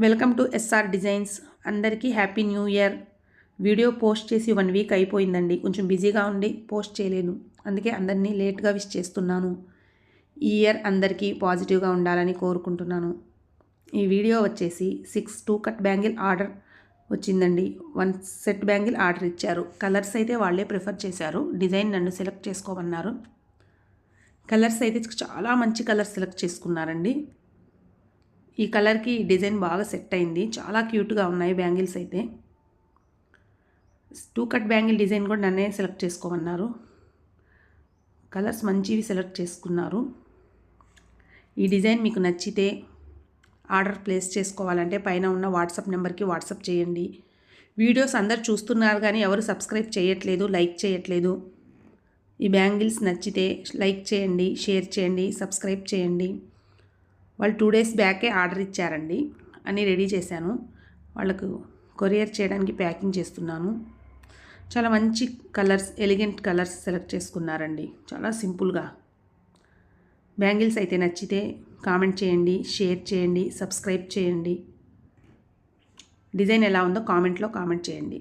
Welcome to SR designs. అందరికీ happy new year. Video post చేసి 1 week అయిపోయిందండి. కొంచెం బిజీగా ఉండి పోస్ట్ చేయలేను, అందుకే అందరినీ లేట్గా విష్ చేస్తున్నాను. ఈ ఇయర్ అందరికీ పాజిటివ్గా ఉండాలని కోరుకుంటున్నాను. ఈ వీడియో వచ్చేసి 6 2 కట్ బ్యాంగిల్ ఆర్డర్ వచ్చిందండి. 1 సెట్ బ్యాంగిల్ ఆర్డర్ ఇచ్చారు. కలర్స్ అయితే వాళ్ళే ప్రిఫర్ చేశారు, డిజైన్ నన్ను సెలెక్ట్ చేసుకోమన్నారు. కలర్స్ అయితే చాలా మంచి కలర్స్ సెలెక్ట్ చేసుకున్నారండి. ఈ కలర్కి డిజైన్ బాగా సెట్ అయింది, చాలా క్యూట్గా ఉన్నాయి బ్యాంగిల్స్ అయితే. 2 కట్ బ్యాంగిల్ డిజైన్ కూడా నన్నే సెలెక్ట్ చేసుకోమన్నారు. కలర్స్ మంచివి సెలెక్ట్ చేసుకున్నారు. ఈ డిజైన్ మీకు నచ్చితే ఆర్డర్ ప్లేస్ చేసుకోవాలంటే పైన ఉన్న వాట్సాప్ నెంబర్కి వాట్సాప్ చేయండి. వీడియోస్ అందరు చూస్తున్నారు కానీ ఎవరు సబ్స్క్రైబ్ చేయట్లేదు, లైక్ చేయట్లేదు. ఈ బ్యాంగిల్స్ నచ్చితే లైక్ చేయండి, షేర్ చేయండి, సబ్స్క్రైబ్ చేయండి. వాళ్ళు 2 డేస్ బ్యాకే ఆర్డర్ ఇచ్చారండి, అన్నీ రెడీ చేశాను. వాళ్ళకు కొరియర్ చేయడానికి ప్యాకింగ్ చేస్తున్నాను. చాలా మంచి కలర్స్, ఎలిగెంట్ కలర్స్ సెలెక్ట్ చేసుకున్నారండి, చాలా సింపుల్గా. బ్యాంగిల్స్ అయితే నచ్చితే కామెంట్ చేయండి, షేర్ చేయండి, సబ్స్క్రైబ్ చేయండి. డిజైన్ ఎలా ఉందో కామెంట్లో కామెంట్ చేయండి.